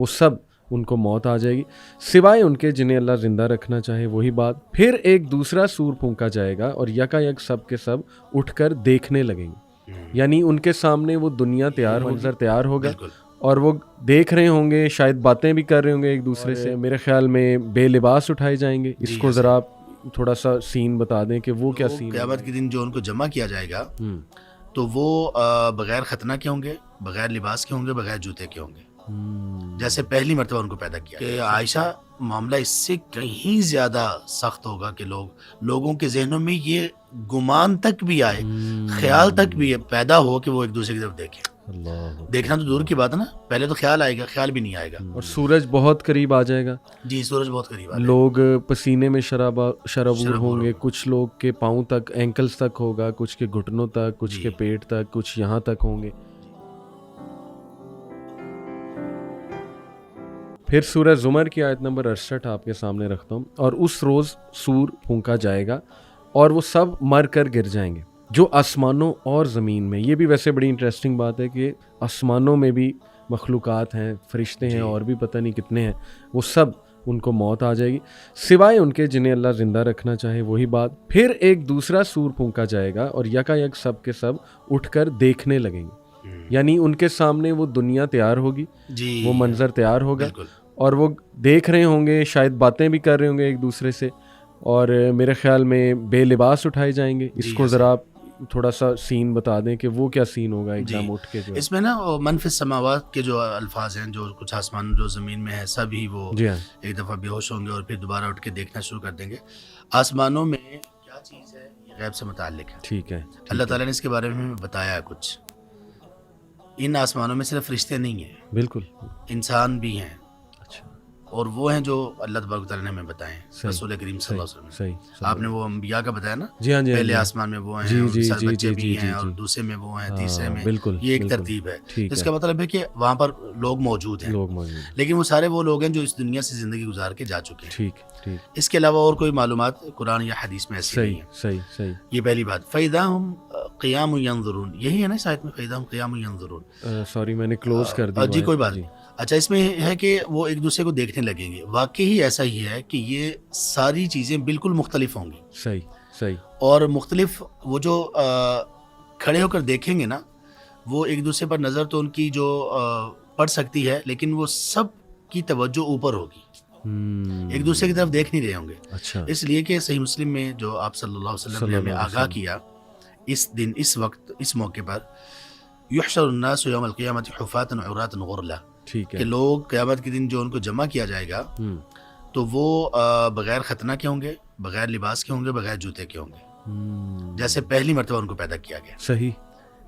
وہ سب ان کو موت آ جائے گی سوائے ان کے جنہیں اللہ زندہ رکھنا چاہے. وہی بات. پھر ایک دوسرا سور پھونکا جائے گا اور یکا یک سب کے سب اٹھ کر دیکھنے لگیں گے. یعنی ان کے سامنے وہ دنیا تیار منظر تیار ہوگا اور وہ دیکھ رہے ہوں گے, شاید باتیں بھی کر رہے ہوں گے ایک دوسرے سے. میرے خیال میں بے لباس اٹھائے جائیں گے. اس کو ذرا آپ تھوڑا سا سین بتا دیں کہ وہ کیا سین. قیامت کے دن جو ان کو جمع کیا جائے گا تو وہ بغیر ختنہ کے ہوں گے, بغیر لباس کے ہوں گے, بغیر جوتے کے ہوں گے, جیسے پہلی مرتبہ ان کو پیدا کیا. کہ عائشہ معاملہ اس سے کہیں زیادہ سخت ہوگا کہ لوگوں کے ذہنوں میں یہ گمان تک بھی آئے, خیال تک بھی پیدا ہو کہ وہ ایک دوسرے کی طرف دیکھیں. دیکھنا تو دور کی بات ہے نا, پہلے تو خیال آئے گا, خیال بھی نہیں آئے گا. اور سورج بہت قریب آ جائے گا. جی سورج بہت قریب آ جائے گا. لوگ پسینے میں شرابور ہوں گے. کچھ لوگ کے پاؤں تک, اینکلز تک ہوگا, کچھ کے گھٹنوں تک, کچھ کے پیٹ تک, کچھ یہاں تک ہوں گے. پھر سورہ زمر کی آیت نمبر 68 آپ کے سامنے رکھتا ہوں. اور اس روز سور پھونکا جائے گا اور وہ سب مر کر گر جائیں گے جو آسمانوں اور زمین میں. یہ بھی ویسے بڑی انٹرسٹنگ بات ہے کہ آسمانوں میں بھی مخلوقات ہیں, فرشتے ہیں, اور بھی پتہ نہیں کتنے ہیں. وہ سب ان کو موت آ جائے گی سوائے ان کے جنہیں اللہ زندہ رکھنا چاہے. وہی بات. پھر ایک دوسرا سور پھونکا جائے گا اور یکا یک سب کے سب اٹھ کر دیکھنے لگیں گے. یعنی ان کے سامنے وہ دنیا تیار ہوگی, وہ منظر تیار ہوگا اور وہ دیکھ رہے ہوں گے, شاید باتیں بھی کر رہے ہوں گے ایک دوسرے سے. اور میرے خیال میں بے لباس اٹھائے جائیں گے. اس کو ذرا آپ تھوڑا سا سین بتا دیں کہ وہ کیا سین ہوگا ایک دم اٹھ کے. جو اس میں نا من فی السماوات کے جو الفاظ ہیں, جو کچھ آسمان جو زمین میں ہے, سب ہی وہ ایک دفعہ بے ہوش ہوں گے اور پھر دوبارہ اٹھ کے دیکھنا شروع کر دیں گے. آسمانوں میں کیا چیز ہے یہ غیب سے متعلق ہے. ٹھیک ہے. اللہ تعالیٰ نے اس کے بارے میں بتایا ہے کچھ. ان آسمانوں میں صرف فرشتے نہیں ہیں, بالکل انسان بھی ہیں. اور وہ ہیں جو اللہ تبارک و تعالیٰ نے ہمیں بتائے ہیں, رسول کریم صلی اللہ علیہ وسلم. آپ نے وہ انبیاء کا بتایا نا, پہلے آسمان میں وہ ہیں, بچے بھی ہیں, اور دوسرے میں وہ ہیں, تیسرے میں. یہ ایک ترتیب ہے. اس کا مطلب ہے کہ وہاں پر لوگ موجود ہیں, لیکن وہ سارے وہ لوگ ہیں جو اس دنیا سے زندگی گزار کے جا چکے ہیں. ٹھیک. اس کے علاوہ اور کوئی معلومات قرآن یا حدیث میں ایسی نہیں ہے. صحیح. یہ پہلی بات. فَإِذَا هُمْ قِيَامٌ يَنظُرُونَ, یہی ہے نا شاید میں, فَإِذَا هُمْ قِيَامٌ يَنظُرُونَ. سوری میں نے کلوز کر دیا. جی کوئی بات نہیں. اچھا, اس میں ہے کہ وہ ایک دوسرے کو دیکھنے لگیں گے. واقعی ایسا ہی ہے کہ یہ ساری چیزیں بالکل مختلف ہوں گی. صحیح. اور مختلف وہ جو کھڑے ہو کر دیکھیں گے نا, وہ ایک دوسرے پر نظر تو ان کی جو پڑ سکتی ہے, لیکن وہ سب کی توجہ اوپر ہوگی, ایک دوسرے کی طرف دیکھ نہیں رہے ہوں گے. اچھا. اس لیے کہ صحیح مسلم میں جو آپ صلی اللہ علیہ وسلم نے ہمیں آگاہ کیا اس دن, اس وقت, اس موقع پر, یحشر الناس یوم القیامت حفاۃ عراۃ غرلا, کہ لوگ قیامت کے دن جو ان کو جمع کیا جائے گا تو وہ بغیر ختنہ کے ہوں گے, بغیر لباس کے ہوں گے, بغیر جوتے کے ہوں گے, جیسے پہلی مرتبہ ان کو پیدا کیا گیا. صحیح.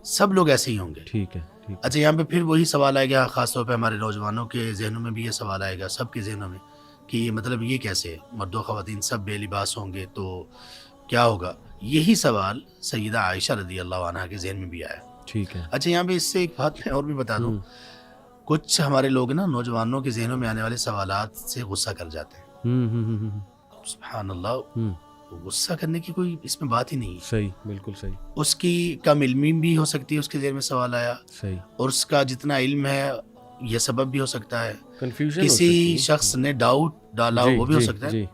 سب لوگ ایسے ہی ہوں گے. ٹھیک ہے. اچھا, یہاں پہ پھر وہی سوال آئے گا, خاص طور پہ ہمارے نوجوانوں کے ذہنوں میں بھی یہ سوال آئے گا, سب کے ذہنوں میں, کہ مطلب یہ کیسے مرد و خواتین سب بے لباس ہوں گے تو کیا ہوگا. یہی سوال سیدہ عائشہ رضی اللہ عنہا کے ذہن میں بھی آیا. ٹھیک ہے. اچھا, یہاں پہ اس سے ایک بات میں اور بھی بتا دوں, کچھ ہمارے لوگ نا نوجوانوں کے ذہنوں میں آنے والے سوالات سے غصہ کر جاتے ہیں. سبحان اللہ, غصہ کرنے کی کوئی اس میں بات ہی نہیں. صحیح, بالکل صحیح. اس کی کم علمی بھی ہو سکتی ہے, اس کے ذہن میں سوال آیا. صحیح. اور اس کا جتنا علم ہے یہ سبب بھی ہو سکتا ہے, کنفیوژن کسی شخص نے ڈاؤٹ ڈالا وہ بھی ہو سکتا ہے.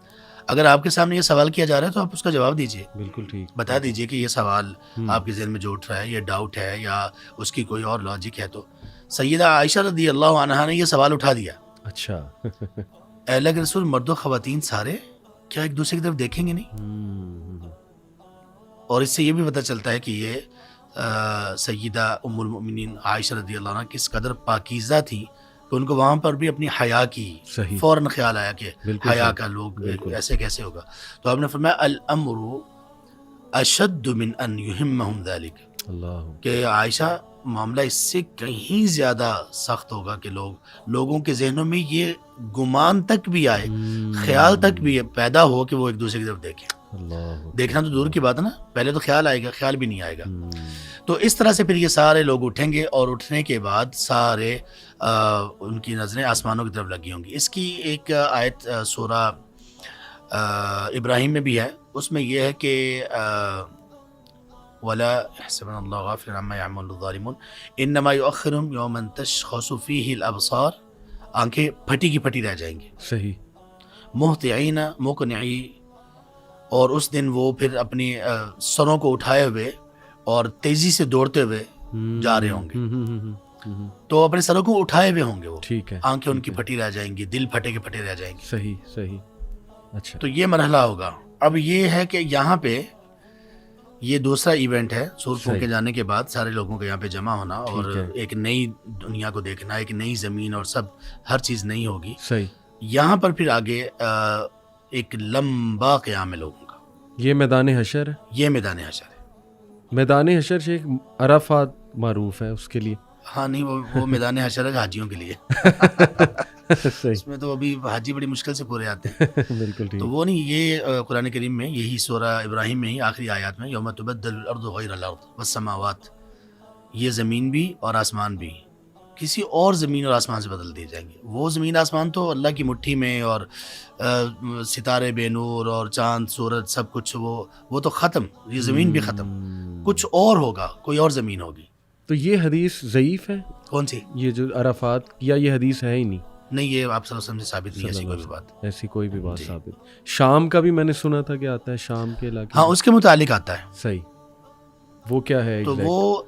اگر آپ کے سامنے یہ سوال کیا جا رہا ہے تو آپ اس کا جواب دیجئے. بالکل ٹھیک. بتا دیجئے کہ یہ سوال آپ کے ذہن میں جو اٹھ رہا ہے یہ ڈاؤٹ ہے یا اس کی کوئی اور لاجک ہے. تو سیدہ عائشہ رضی اللہ عنہا نے یہ سوال اٹھا دیا. اچھا. اے اللہ کے رسول, مرد و خواتین سارے کیا ایک دوسرے کی طرف دیکھیں گے نہیں؟ اور اس سے یہ بھی پتہ چلتا ہے کہ یہ سیدہ ام المؤمنین عائشہ رضی اللہ عنہا کس قدر پاکیزہ تھی کہ ان کو وہاں پر بھی اپنی حیا کی فوراً خیال آیا کہ حیا کا لوگ ایسے کیسے ہوگا. تو آپ نے فرمایا الامر اشد من ان یہمہم ذلک, کہ عائشہ معاملہ اس سے کہیں زیادہ سخت ہوگا کہ لوگوں کے ذہنوں میں یہ گمان تک بھی آئے, خیال تک بھی پیدا ہو کہ وہ ایک دوسرے کی طرف دیکھیں. دیکھنا تو دور کی بات ہے نا, پہلے تو خیال آئے گا, خیال بھی نہیں آئے گا. تو اس طرح سے پھر یہ سارے لوگ اٹھیں گے, اور اٹھنے کے بعد سارے ان کی نظریں آسمانوں کی طرف لگی ہوں گی. اس کی ایک آیت سورہ ابراہیم میں بھی ہے, اس میں یہ ہے کہ وَلَا يَحْسَبَنَّ اللَّهُ غَافِلًا عَمَّا يَعْمَلُ الظَّالِمُونَ إِنَّمَا يُؤَخِّرُهُمْ يَوْمًا تَشْخَصُ فِيهِ الْأَبْصَارُ. آنکھیں پھٹی کی پھٹی رہ جائیں گی. صحیح. مہطعین مقنعی، اور اس دن وہ پھر اپنی سروں کو اٹھائے ہوئے اور تیزی سے دوڑتے ہوئے جا رہے ہوں گے. تو اپنے سروں کو اٹھائے ہوئے ہوں گے وہ. ٹھیک ہے. آنکھیں ان کی پھٹی رہ جائیں گی، دل پھٹے کے پھٹے رہ جائیں گے. صحیح صحیح. اچھا. تو یہ مرحلہ ہوگا. اب یہ ہے کہ یہاں پہ یہ دوسرا ایونٹ ہے سور پھونکے جانے کے بعد سارے لوگوں کے یہاں پہ جمع ہونا اور ایک نئی دنیا کو دیکھنا، ایک نئی زمین اور سب ہر چیز نئی ہوگی. صحیح. یہاں پر پھر آگے ایک لمبا قیام ہے لوگوں کا. یہ میدان حشر ہے. یہ میدان حشر ہے. میدان حشر شیخ عرفات معروف ہے اس کے لیے. ہاں نہیں، وہ میدان حشر ہے حاجیوں کے لیے. صحیح. اس میں تو ابھی حاجی بڑی مشکل سے پورے آتے ہیں. بالکل ٹھیک. تو وہ نہیں، یہ قرآن کریم میں یہی سورہ ابراہیم میں ہی آخری آیات میں یوم تبدل الارض غیر الارض والسماوات، یہ زمین بھی اور آسمان بھی کسی اور زمین اور آسمان سے بدل دیے جائیں گے. وہ زمین آسمان تو اللہ کی مٹھی میں، اور ستارے بے نور اور چاند سورج سب کچھ وہ تو ختم. یہ زمین بھی ختم، کچھ اور ہوگا، کوئی اور زمین ہوگی. تو یہ حدیث ضعیف ہے. کون سی؟ یہ جو عرفات، یا یہ حدیث ہے ہی نہیں؟ نہیں، یہ آپ صلی اللہ علیہ وسلم سے ثابت نہیں ہے ایسی کوئی بھی بات. ایسی کوئی بھی بات ثابت. شام کا بھی میں نے سنا تھا کہ آتا ہے شام کے علاقے. ہاں، اس کے متعلق آتا ہے. صحیح. وہ کیا ہے؟ تو وہ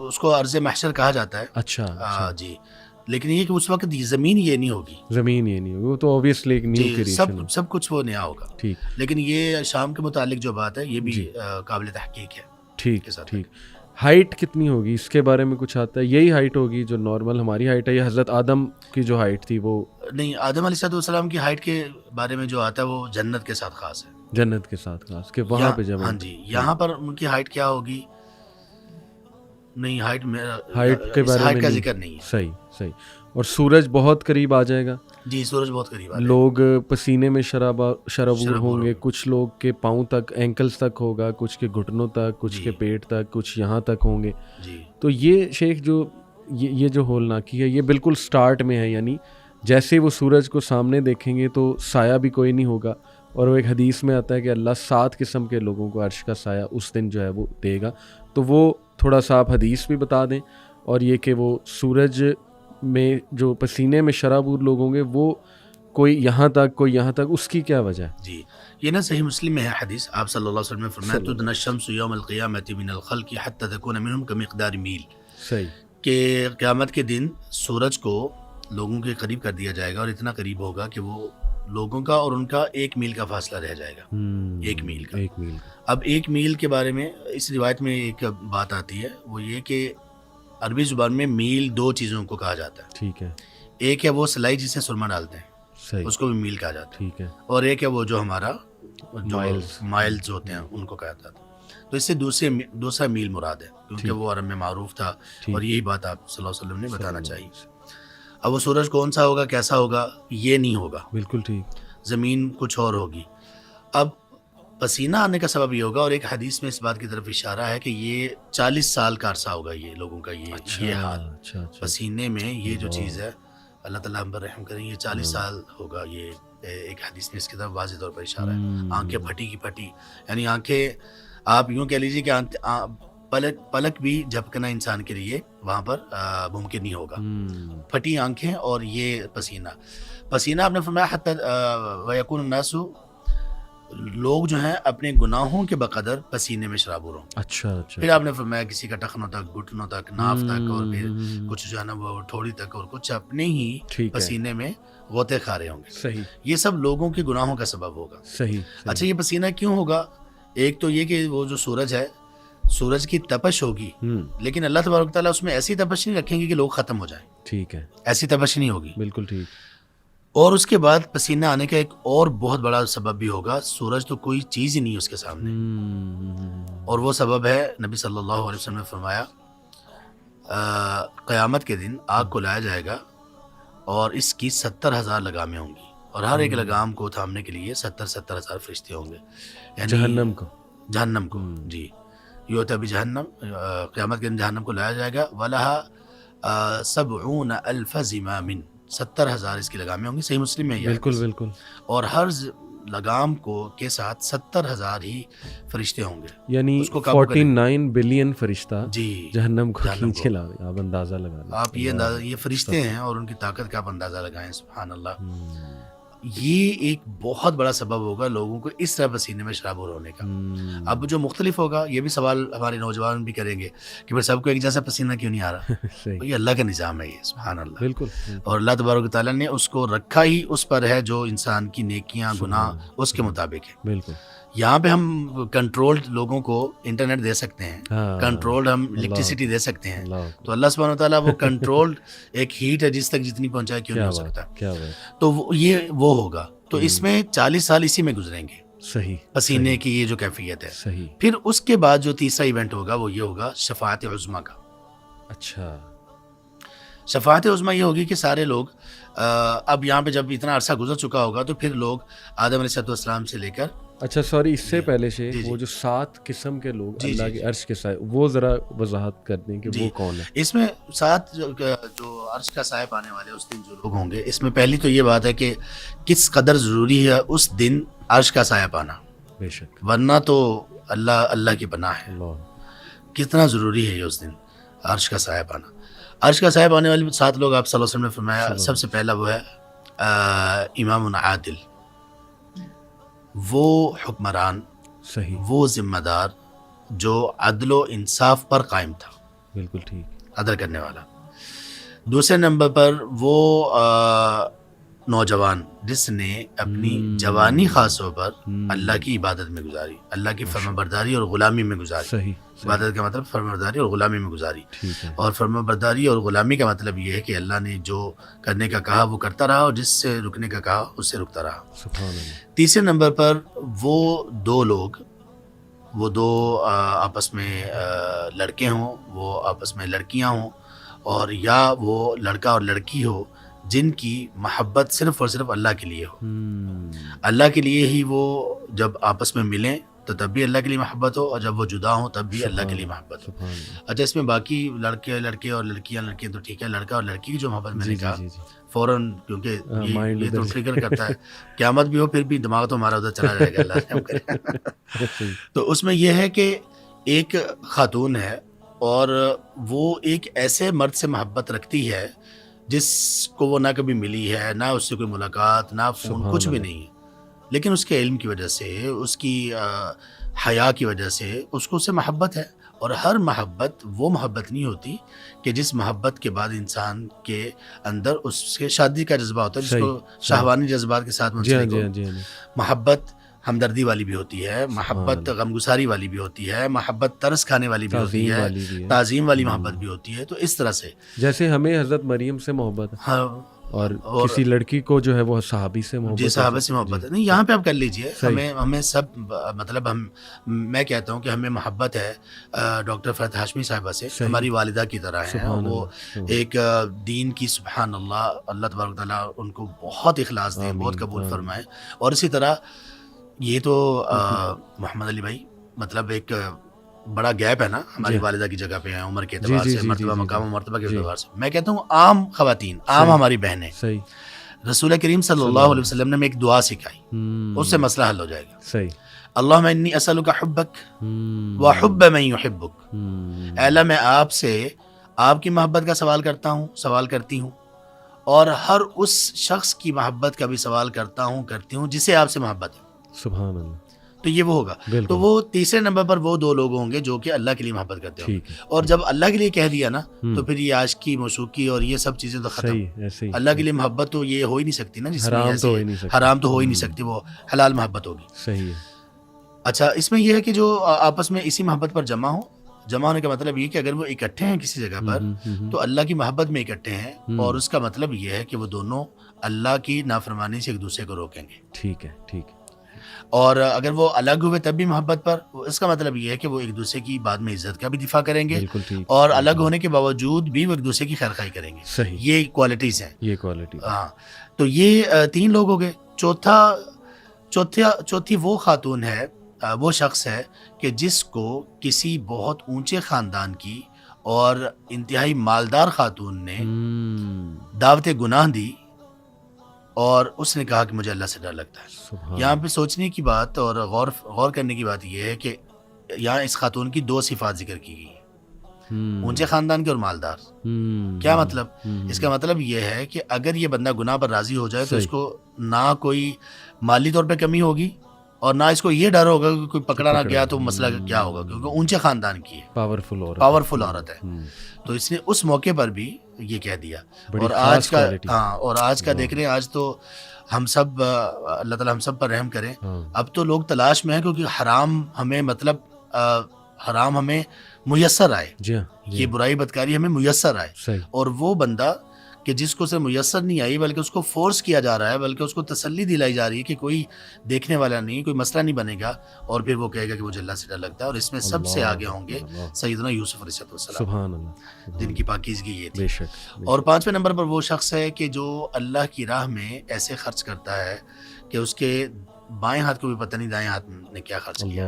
اس کو ارض محشر کہا جاتا ہے. اچھا جی. لیکن یہ کہ اس وقت زمین یہ نہیں ہوگی. زمین یہ نہیں ہوگی، وہ تو اوبیسلی ایک نیو کریشن ہے. سب کچھ وہ نیا ہوگا. ٹھیک. لیکن یہ شام کے متعلق جو بات ہے یہ بھی قابل تحقیق ہے. ٹھیک ٹھیک. ہائٹ کتنی ہوگی اس کے بارے میں کچھ آتا ہے؟ یہی ہائٹ ہوگی جو نارمل ہماری ہائٹ ہے، یا حضرت آدم کی جو ہائٹ تھی وہ؟ نہیں، آدم علیہ السلام کی ہائٹ کے بارے میں جو آتا ہے وہ جنت کے ساتھ خاص ہے. جنت کے ساتھ خاص کہ وہاں پہ جب. ہاں جی. یہاں پر ان کی ہائٹ کیا ہوگی؟ نہیں، ہائٹ کے بارے میں کا ذکر نہیں ہے. صحیح صحیح. اور سورج بہت قریب آ جائے گا. جی، سورج بہت قریب آ جائے گا. لوگ پسینے میں شرابور ہوں گے. کچھ لوگ کے پاؤں تک، اینکلز تک ہوگا، کچھ کے گھٹنوں تک، کچھ کے پیٹ تک، کچھ یہاں تک ہوں گے. جی. تو یہ شیخ جو یہ جو ہولناکی ہے یہ بالکل سٹارٹ میں ہے. یعنی جیسے وہ سورج کو سامنے دیکھیں گے تو سایہ بھی کوئی نہیں ہوگا. اور وہ ایک حدیث میں آتا ہے کہ اللہ 7 قسم کے لوگوں کو عرش کا سایہ اس دن جو ہے وہ دے گا. تو وہ تھوڑا سا آپ حدیث بھی بتا دیں. اور یہ کہ وہ سورج میں جو پسینے میں شرابور لوگ ہوں گے وہ کوئی یہاں تک، کوئی یہاں تک، اس کی کیا وجہ ہے؟ جی، یہ نا صحیح مسلم میں ہے حدیث. آپ صلی اللہ علیہ وسلم نے فرمایا تدنى الشمس يوم القيامة من الخلق حتى تكون منهم كمقدار میل. صحیح. کہ قیامت کے دن سورج کو لوگوں کے قریب کر دیا جائے گا، اور اتنا قریب ہوگا کہ وہ لوگوں کا اور ان کا 1 میل کا فاصلہ رہ جائے گا. 1 میل کا. اب 1 میل کے بارے میں اس روایت میں ایک بات آتی ہے، وہ یہ کہ عربی زبان میں میل 2 چیزوں کو کہا جاتا ہے. ٹھیک ہے. ایک ہے وہ سلائی جس سے سرما ڈالتے ہیں، صحیح، اس کو بھی میل کہا جاتا ہے. ٹھیک ہے. اور ایک ہے وہ جو ہمارا مائلز ہوتے ہیں ان کو کہا جاتا ہے. تو اس سے دوسرا میل مراد ہے، کیونکہ وہ عرب میں معروف تھا. اور یہی بات آپ صلی اللہ علیہ وسلم نے بتانا چاہیے. اب وہ سورج کون سا ہوگا، کیسا ہوگا، یہ نہیں ہوگا. بالکل ٹھیک. زمین کچھ اور ہوگی. اب پسینہ آنے کا سبب یہ ہوگا، اور ایک حدیث میں اس بات کی طرف اشارہ ہے کہ یہ 40 سال کا عرصہ ہوگا یہ لوگوں کا یہ حال. پسینے میں یہ جو چیز ہے، اللہ تعالیٰ ہم پر رحم کریں، یہ 40 سال ہوگا. یہ ایک حدیث میں اس کی طرف واضح طور پر اشارہ ہے. آنکھیں پھٹی کی پھٹی، یعنی آنکھیں آپ یوں کہہ لیجیے کہ پلک بھی جھپکنا انسان کے لیے وہاں پر ممکن نہیں ہوگا. پھٹی آنکھیں اور یہ پسینہ آپ نے فرمایا حتی ویکون الناس، لوگ جو ہیں اپنے گناہوں کے بقدر پسینے میں شرابور ہوں. اچھا. پھر آپ نے فرمایا کسی کا ٹخنوں تک، گھٹنوں تک، ناف تک، اور پھر کچھ جو ہے نا وہ ٹھوڑی تک، اور کچھ اپنے ہی پسینے میں غوطے کھا رہے ہوں گے. صحیح. یہ سب لوگوں کے گناہوں کا سبب ہوگا. صحیح. اچھا، یہ پسینہ کیوں ہوگا؟ ایک تو یہ کہ وہ جو سورج ہے، سورج کی تپش ہوگی، لیکن اللہ تبارک تعالیٰ اس میں ایسی تپش نہیں رکھیں گے کہ لوگ ختم ہو جائیں. ٹھیک ہے. ایسی تپش نہیں ہوگی. بالکل ٹھیک. اور اس کے بعد پسینہ آنے کا ایک اور بہت بڑا سبب بھی ہوگا. سورج تو کوئی چیز ہی نہیں اس کے سامنے، اور وہ سبب ہے نبی صلی اللہ علیہ وسلم نے فرمایا قیامت کے دن آگ کو لایا جائے گا اور اس کی 70,000 لگامیں ہوں گی، اور ہر ایک لگام کو تھامنے کے لیے 70,000 فرشتے ہوں گے. یعنی جہنم کو جی یوتا بھی جہنم، قیامت کے دن جہنم کو لایا جائے گا. وَلَهَا 70,000 زِمَامٍ، 70,000 اس کی لگامیں ہوں گی. صحیح مسلم میں یہ. بالکل. اور ہر لگام کو کے ساتھ 70,000 ہی فرشتے ہوں گے. یعنی اس کو قابو کریں. 49 بلین فرشتہ جی جہنم کو کھینچ کے لاوے. آپ اندازہ لگا لیں. آپ یہ فرشتے ہیں اور ان کی طاقت کا آپ اندازہ لگائیں. سبحان اللہ. یہ ایک بہت بڑا سبب ہوگا لوگوں کو اس طرح پسینے میں شرابور ہونے کا. اب جو مختلف ہوگا, یہ بھی سوال ہمارے نوجوان بھی کریں گے کہ پھر سب کو ایک جیسا پسینہ کیوں نہیں آ رہا؟ یہ اللہ کا نظام ہے یہ. سبحان اللہ. بالکل. اور اللہ تبارک و تعالیٰ نے اس کو رکھا ہی اس پر ہے جو انسان کی نیکیاں گناہ اس کے مطابق ہے. بالکل. یہاں پہ ہم کنٹرولڈ لوگوں کو انٹرنیٹ دے سکتے ہیں, کنٹرولڈ ہم الیکٹریسٹی دے سکتے ہیں. تو اللہ سبحانہ وتعالیٰ وہ کنٹرولڈ ایک ہیٹ ہے جس تک جتنی پہنچائے کیوں نہیں ہو سکتا. تو وہ ہوگا. تو اس میں 40 سال اسی میں گزریں گے. صحیح. پسینے کی یہ جو کیفیت ہے. صحیح. پھر اس کے بعد جو تیسرا ایونٹ ہوگا وہ یہ ہوگا شفاعت عظمیٰ کا. اچھا. شفاعت عظمیٰ یہ ہوگی کہ سارے لوگ اب یہاں پہ جب اتنا عرصہ گزر چکا ہوگا تو پھر لوگ آدم علیہ السلام سے لے کر. اچھا سوری, اس سے پہلے سے وہ جو 7 قسم کے لوگ اللہ کے عرش کے سائے, وہ ذرا وضاحت کر دیں کہ وہ کون ہے. اس میں 7 جو عرش کا سائے پانے والے اس دن جو لوگ ہوں گے, اس میں پہلی تو یہ بات ہے کہ کس قدر ضروری ہے اس دن عرش کا سایہ پانا. بے شک. ورنہ تو اللہ کی پناہ ہے. کتنا ضروری ہے یہ اس دن عرش کا سایہ پانا. عرش کا سایہ پانے والے 7 لوگ آپ صلی اللہ علیہ وسلم نے فرمایا سب سے پہلا وہ ہے امام عادل, وہ حکمران, صحیح, وہ ذمہ دار جو عدل و انصاف پر قائم تھا. بالکل ٹھیک. عدل کرنے والا. دوسرے نمبر پر وہ نوجوان جس نے اپنی جوانی خاص طور پر اللہ کی عبادت میں گزاری, اللہ کی فرمانبرداری اور غلامی میں گزاری. صحیح. عبادت کا مطلب فرمانبرداری اور غلامی میں گزاری. اور فرمانبرداری اور غلامی کا مطلب یہ ہے کہ اللہ نے جو کرنے کا کہا وہ کرتا رہا اور جس سے رکنے کا کہا اس سے رکتا رہا. سبحان اللہ. تیسرے نمبر پر وہ دو آپس میں لڑکے ہوں, وہ آپس میں لڑکیاں ہوں, اور یا وہ لڑکا اور لڑکی ہو جن کی محبت صرف اور صرف اللہ کے لیے ہو. اللہ کے لیے ہی وہ جب آپس میں ملیں تو تب بھی اللہ کے لیے محبت ہو, اور جب وہ جدا ہوں تب بھی اللہ کے لیے محبت ہو. اچھا, اس میں باقی لڑکے اور لڑکیاں تو ٹھیک ہے, لڑکا اور لڑکی کی جو محبت میں نے کہا فوراً, کیونکہ یہ تو ٹریگر کرتا ہے, قیامت بھی ہو پھر بھی دماغ تو ہمارا ادھر چلا جائے گا, اللہ رحم کرے. تو اس میں یہ ہے کہ ایک خاتون ہے اور وہ ایک ایسے مرد سے محبت رکھتی ہے جس کو وہ نہ کبھی ملی ہے, نہ اس سے کوئی ملاقات, نہ فون, کچھ بھی نہیں ہے, لیکن اس کے علم کی وجہ سے, اس کی حیا کی وجہ سے اس کو اس سے محبت ہے. اور ہر محبت وہ محبت نہیں ہوتی کہ جس محبت کے بعد انسان کے اندر اس کے شادی کا جذبہ ہوتا ہے, جس کو شہوانی جذبات کے ساتھ منسلک ہو. محبت ہمدردی والی بھی ہوتی ہے, محبت غمگساری والی بھی ہوتی ہے, محبت ترس کھانے والی بھی ہوتی ہے, تعظیم والی محبت بھی ہوتی ہے. تو اس طرح سے جیسے ہمیں حضرت مریم سے محبت ہے, ہاں, اور کسی لڑکی کو جو ہے وہ صحابی سے محبت, جی صحابہ سے محبت ہے. نہیں, یہاں پہ آپ کر لیجئے, ہمیں سب مطلب میں کہتا ہوں کہ ہمیں محبت ہے ڈاکٹر فرحت ہاشمی صاحبہ سے, ہماری والدہ کی طرح ہیں. وہ ایک دین کی, سبحان اللہ, اللہ تبارک تعالیٰ ان کو بہت اخلاص دیں, بہت قبول فرمائے. اور اسی طرح یہ تو محمد علی بھائی, مطلب ایک بڑا گیپ ہے نا, ہماری والدہ کی جگہ پہ ہیں عمر کے اعتبار سے, مرتبہ مقام و مرتبہ کے اعتبار سے. میں کہتا ہوں عام خواتین, عام ہماری بہنیں, رسول کریم صلی اللہ علیہ وسلم نے ایک دعا سکھائی, اس سے مسئلہ حل ہو جائے گا. صحیح. اللہم انی اسألک حبک وحب من یحبک. اے اللہ, میں آپ سے آپ کی محبت کا سوال کرتی ہوں, اور ہر اس شخص کی محبت کا بھی سوال کرتی ہوں جسے آپ سے محبت ہے. سبحان اللہ. تو یہ وہ ہوگا. تو وہ تیسرے نمبر پر وہ 2 لوگ ہوں گے جو کہ اللہ کے لیے محبت کرتے ہیں. اور جب اللہ کے لیے کہہ دیا نا, تو پھر یہ عاشقی, موسیقی اور یہ سب چیزیں تو ختم. اللہ کے لیے محبت تو یہ ہو ہی نہیں سکتی نا, جس میں حرام تو ہو ہی نہیں سکتی, وہ حلال محبت ہوگی. صحیح ہے. اچھا, اس میں یہ ہے کہ جو آپس میں اسی محبت پر جمع ہونے کا مطلب یہ کہ اگر وہ اکٹھے ہیں کسی جگہ پر تو اللہ کی محبت میں اکٹھے ہیں, اور اس کا مطلب یہ ہے کہ وہ دونوں اللہ کی نافرمانی سے ایک دوسرے کو روکیں گے. ٹھیک ہے. اور اگر وہ الگ ہوئے تب بھی محبت پر, اس کا مطلب یہ ہے کہ وہ ایک دوسرے کی بعد میں عزت کا بھی دفاع کریں گے, اور الگ ہونے کے باوجود بھی وہ ایک دوسرے کی خیرخواہی کریں گے. یہ کوالٹیز ہیں. ہاں, تو یہ 3 لوگ ہو گئے. چوتھی وہ خاتون ہے, وہ شخص ہے کہ جس کو کسی بہت اونچے خاندان کی اور انتہائی مالدار خاتون نے دعوت گناہ دی, اور اس نے کہا کہ مجھے اللہ سے ڈر لگتا ہے. سبحان یہاں پہ سوچنے کی بات اور غور کرنے کی بات یہ ہے کہ یہاں اس خاتون کی 2 صفات ذکر کی گئی ہیں، اونچے خاندان کے اور مالدار. کیا مطلب؟ اس کا مطلب یہ ہے کہ اگر یہ بندہ گناہ پر راضی ہو جائے تو اس کو نہ کوئی مالی طور پہ کمی ہوگی اور نہ اس کو یہ ڈر ہوگا کہ کوئی پکڑا نہ گیا تو مسئلہ کیا ہوگا، کیونکہ اونچے خاندان کی ہے، پاورفل عورت ہے. تو اس نے اس موقع پر بھی یہ کہہ دیا. اور آج کا دیکھ رہے ہیں، آج تو ہم سب، اللہ تعالیٰ ہم سب پر رحم کریں، اب تو لوگ تلاش میں ہیں کیونکہ حرام ہمیں حرام ہمیں میسر آئے، یہ برائی بدکاری ہمیں میسر آئے. اور وہ بندہ کہ جس کو صرف میسر نہیں آئی بلکہ اس کو فورس کیا جا رہا ہے، بلکہ اس کو تسلی دلائی جا رہی ہے کہ کوئی دیکھنے والا نہیں، کوئی مسئلہ نہیں بنے گا، اور پھر وہ کہے گا کہ مجھے اللہ سے ڈر لگتا ہے. اور اس میں سب سے آگے ہوں گے سیدنا یوسف علیہ السلام، سبحان اللہ، جن کی پاکیزگی یہ تھی. اور 5ویں نمبر پر وہ شخص ہے کہ جو اللہ کی راہ میں ایسے خرچ کرتا ہے کہ اس کے بائیں ہاتھ کو بھی پتہ نہیں دائیں ہاتھ نے کیا خرچ کیا.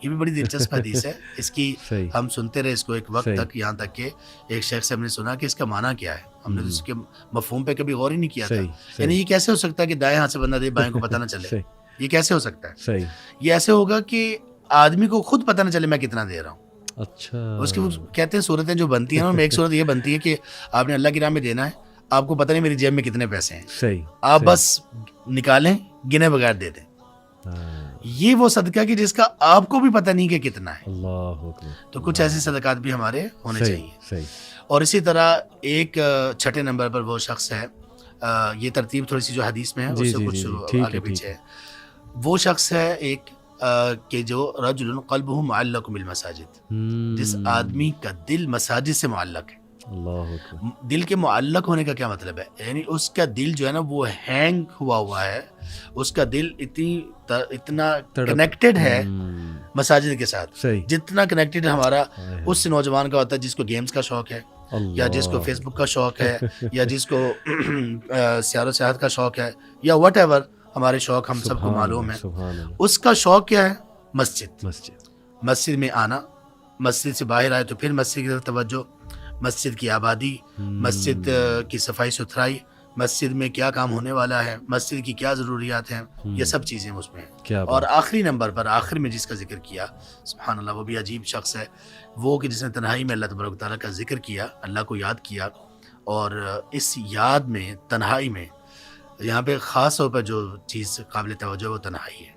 یہ بھی بڑی دلچسپ حدیث ہے. اس کی ہم سنتے رہے اس کو ایک وقت تک، یہاں تک کہ ایک شیخ سے ہم نے سنا کہ اس کا معنی کیا ہے. ہم نے اس کے مفہوم پہ کبھی غور ہی نہیں کیا تھا. یعنی یہ کیسے ہو سکتا ہے کہ دائیں ہاتھ سے بندہ دے بائیں کو پتہ نہ چلے؟ یہ کیسے ہو سکتا ہے؟ یہ ایسے ہوگا کہ آدمی کو خود پتہ نہ چلے میں کتنا دے رہا ہوں. اچھا، اس کی کہتے ہیں صورتیں جو بنتی ہیں، ایک صورت یہ بنتی ہے کہ آپ نے اللہ کی راہ میں دینا ہے، آپ کو پتہ نہیں میری جیب میں کتنے پیسے ہیں، آپ بس نکالیں گنے بغیر دے دیں. یہ وہ صدقہ کہ جس کا آپ کو بھی پتہ نہیں کہ کتنا ہے. تو کچھ ایسے صدقات بھی ہمارے ہونے چاہیے. اور اسی طرح ایک 6 نمبر پر وہ شخص ہے، یہ ترتیب تھوڑی سی جو حدیث میں ہے اس سے کچھ آگے پیچھے ہے. وہ شخص ہے ایک کہ جو رجل قلبہ معلق بالمساجد، جس آدمی کا دل مساجد سے معلق ہے. دل کے معلق ہونے کا کیا مطلب ہے؟ یعنی اس کا دل جو ہے نا وہ ہینگ ہوا ہے، اس کا دل اتنا کنیکٹڈ ہے مساجد کے ساتھ، جتنا کنیکٹڈ ہمارا اس نوجوان کا ہوتا ہے جس کو گیمز کا شوق ہے، یا جس کو فیس بک کا شوق ہے، یا جس کو سیر و سیاحت کا شوق ہے، یا وٹ ایور ہمارے شوق ہم سب کو معلوم ہے. اس کا شوق کیا ہے؟ مسجد میں آنا، مسجد سے باہر آئے تو پھر مسجد کی طرف توجہ، مسجد کی آبادی، مسجد کی صفائی ستھرائی، مسجد میں کیا کام ہونے والا ہے، مسجد کی کیا ضروریات ہیں، یہ سب چیزیں اس میں ہیں. اور آخری نمبر پر آخر میں جس کا ذکر کیا، سبحان اللہ، وہ بھی عجیب شخص ہے، وہ کہ جس نے تنہائی میں اللہ تبارک و تعالیٰ کا ذکر کیا، اللہ کو یاد کیا. اور اس یاد میں، تنہائی میں، یہاں پہ خاص طور پر جو چیز قابل توجہ وہ تنہائی ہے.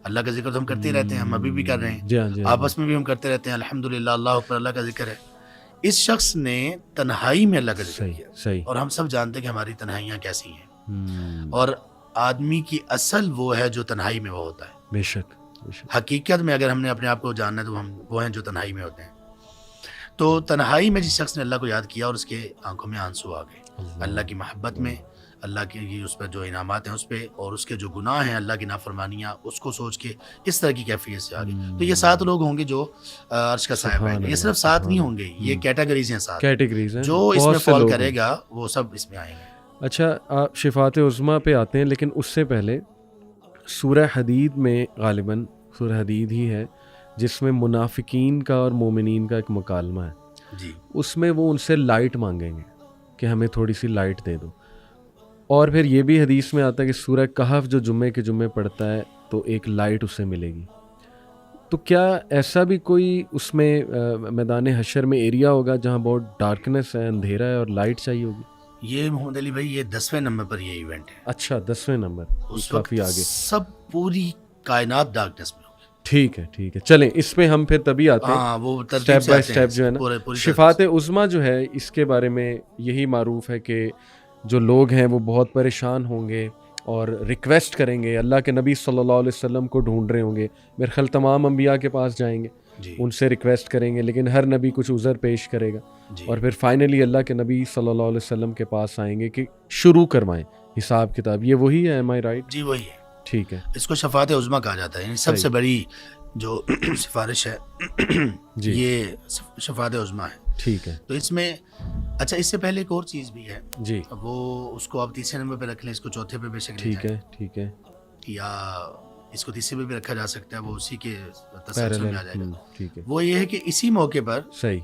اللہ کا ذکر تو ہم کرتے رہتے ہیں، ہم ابھی بھی کر رہے ہیں، آپس میں بھی ہم کرتے رہتے ہیں، الحمدللہ، اللہ اکبر، اللہ کا ذکر ہے. اس شخص نے تنہائی میں اللہ کا ذکر کیا. اور ہم سب جانتے ہیں کہ ہماری تنہائیاں کیسی ہیں، اور آدمی کی اصل وہ ہے جو تنہائی میں وہ ہوتا ہے. بے شک. حقیقت میں اگر ہم نے اپنے آپ کو جاننا ہے تو ہم وہ ہیں جو تنہائی میں ہوتے ہیں. تو تنہائی میں جس شخص نے اللہ کو یاد کیا اور اس کے آنکھوں میں آنسو آ گئے، اللہ کی محبت میں، اللہ کی اس پر جو انعامات ہیں اس پہ، اور اس کے جو گناہ ہیں، اللہ کی نافرمانیاں، اس کو سوچ کے اس طرح کی کیفیت سے آگے. تو یہ 7 لوگ ہوں گے جو عرش کا سایہ پائیں گے. یہ صرف 7 نہیں ہوں گے، یہ کیٹیگریز ہیں، 7 جو اس میں فال کرے گا وہ سب اس میں آئیں گے. اچھا، آپ شفاعت عظمیٰ پہ آتے ہیں، لیکن اس سے پہلے سورہ حدید میں، غالباً سورہ حدید ہی ہے جس میں منافقین کا اور مومنین کا ایک مکالمہ ہے جی. اس میں وہ ان سے لائٹ مانگیں گے کہ ہمیں تھوڑی سی لائٹ دے دو. اور پھر یہ بھی حدیث میں آتا ہے کہ سورہ کہف جو جمعے کے جمعے پڑھتا ہے تو ایک لائٹ اسے ملے گی. تو کیا ایسا بھی کوئی اس میں میدان حشر میں ایریا ہوگا جہاں بہت ڈارکنیس ہے، اندھیرا ہے، اور لائٹ چاہیے ہوگی؟ یہ محمد علی بھائی یہ 10ویں نمبر پر یہ ایونٹ ہے. اچھا، 10ویں نمبر، اس کافی وقت آگے. سب پوری کائنات ڈارکنیس میں ہوگی. ٹھیک ہے، چلیں اس پہ ہم پھر تبھی آتے ہیں، وہ اسٹیپ بائی اسٹیپ جو ہے نا. شفاعت عظمیٰ جو ہے اس کے بارے میں یہی معروف ہے کہ جو لوگ ہیں وہ بہت پریشان ہوں گے اور ریکویسٹ کریں گے، اللہ کے نبی صلی اللہ علیہ وسلم کو ڈھونڈ رہے ہوں گے. میرے خیال تمام انبیاء کے پاس جائیں گے، ان سے ریکویسٹ کریں گے، لیکن ہر نبی کچھ عذر پیش کرے گا. اور پھر فائنلی اللہ کے نبی صلی اللہ علیہ وسلم کے پاس آئیں گے کہ شروع کروائیں حساب کتاب. یہ وہی ہے، ایم آئی رائٹ؟ جی وہی ہے. ٹھیک ہے. اس کو شفاعت عظمیٰ کہا جاتا ہے، یعنی سب سے بڑی جو سفارش ہے یہ شفاعت عظمیٰ ہے. ٹھیک ہے. تو اس میں اچھا، اس سے پہلے ایک اور چیز بھی ہے جی، وہ اس کو آپ 3 نمبر پہ رکھ لیں، اس کو 4 پہ بے شک ٹھیک ہے، یا اس کو 3 پہ بھی رکھا جا سکتا ہے، وہ اسی کے تسلسل میں آ جائے گا. ٹھیک ہے. وہ یہ ہے کہ اسی موقع پر صحیح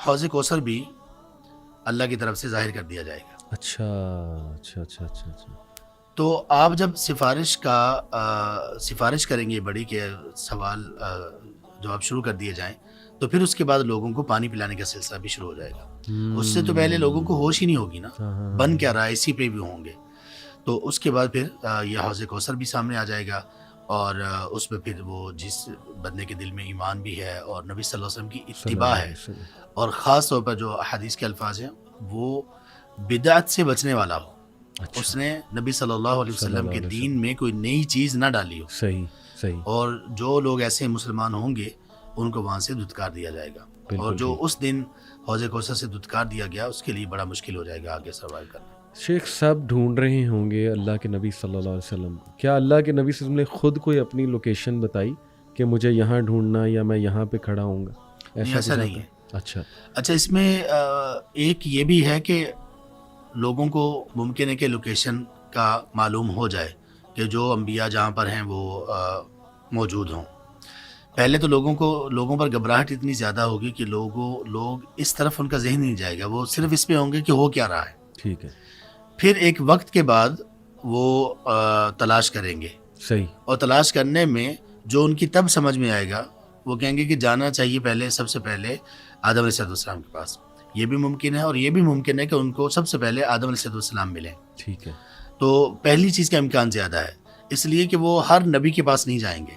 حوض کوثر بھی اللہ کی طرف سے ظاہر کر دیا جائے گا. اچھا. تو آپ جب سفارش کریں گے بڑی کہ سوال جواب شروع کر دیے جائیں، تو پھر اس کے بعد لوگوں کو پانی پلانے کا سلسلہ بھی شروع ہو جائے گا۔ اس سے تو پہلے لوگوں کو ہوش ہی نہیں ہوگی نا، بن کیا رہا ہے، اسی پہ بھی ہوں گے۔ تو اس کے بعد پھر یہ حوض کوثر بھی سامنے آ جائے گا، اور اس میں پھر وہ جس بندے کے دل میں ایمان بھی ہے اور نبی صلی اللہ علیہ وسلم کی اتباع ہے، اور خاص طور پر جو حدیث کے الفاظ ہیں وہ بدعت سے بچنے والا ہو، اس نے نبی صلی اللہ علیہ وسلم کے دین میں کوئی نئی چیز نہ ڈالی ہو، صحیح، اور جو لوگ ایسے مسلمان ہوں گے ان کو وہاں سے دھتکار دیا جائے گا، اور جو اس دن حوض کوثر سے دھتکار دیا گیا اس کے لیے بڑا مشکل ہو جائے گا آگے سروائیو کرنا۔ شیخ سب ڈھونڈ رہے ہوں گے اللہ کے نبی صلی اللہ علیہ وسلم، کیا اللہ کے نبی صلی اللہ علیہ وسلم نے خود کوئی اپنی لوکیشن بتائی کہ مجھے یہاں ڈھونڈنا یا میں یہاں پہ کھڑا ہوں گا؟ ایسا نہیں ہے۔ اچھا، اس میں ایک یہ بھی ہے کہ لوگوں کو ممکن ہے کہ لوکیشن کا معلوم ہو جائے کہ جو انبیاء جہاں پر ہیں وہ موجود ہوں۔ پہلے تو لوگوں پر گھبراہٹ اتنی زیادہ ہوگی کہ لوگ اس طرف ان کا ذہن نہیں جائے گا، وہ صرف اس پہ ہوں گے کہ ہو کیا رہا ہے۔ ٹھیک ہے، پھر ایک وقت کے بعد وہ تلاش کریں گے، صحیح، اور تلاش کرنے میں جو ان کی تب سمجھ میں آئے گا وہ کہیں گے کہ جانا چاہیے سب سے پہلے آدم علیہ السلام کے پاس۔ یہ بھی ممکن ہے، اور یہ بھی ممکن ہے کہ ان کو سب سے پہلے آدم علیہ السلام ملیں۔ ٹھیک ہے، تو پہلی چیز کا امکان زیادہ ہے، اس لیے کہ وہ ہر نبی کے پاس نہیں جائیں گے،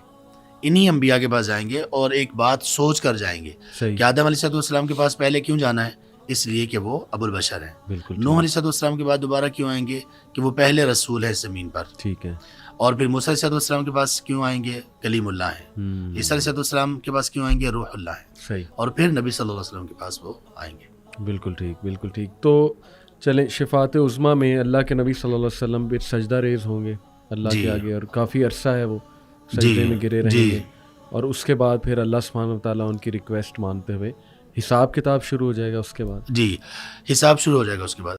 انہی انبیاء کے پاس جائیں گے، اور ایک بات سوچ کر جائیں گے کہ آدم علیہ السلام کے پاس پہلے کیوں جانا ہے؟ اس لیے کہ وہ ابو البشر ہیں۔ نوح علیہ السلام کے بعد دوبارہ کیوں آئیں گے؟ کہ وہ پہلے رسول ہے زمین پر۔ ٹھیک ہے، اور پھر موسیٰ علیہ السلام کے پاس کیوں آئیں گے؟ کلیم اللہ ہیں۔ عیسیٰ علیہ السلام کے پاس کیوں آئیں گے؟ روح اللہ ہیں۔ صحیح، اور پھر نبی صلی اللہ علیہ وسلم کے پاس وہ آئیں گے۔ بالکل ٹھیک۔ تو چلیں، شفاعت عظمیٰ میں اللہ کے نبی صلی اللہ علیہ وسلم بھی سجدہ ریز ہوں گے اللہ کے آگے، اور کافی عرصہ ہے وہ سجدے میں گرے رہیں گے، اور اس کے بعد پھر اللہ سبحانہ وتعالیٰ ان کی ریکویسٹ مانتے ہوئے حساب کتاب شروع ہو جائے گا۔ اس کے بعد حساب شروع ہو جائے گا اس کے بعد۔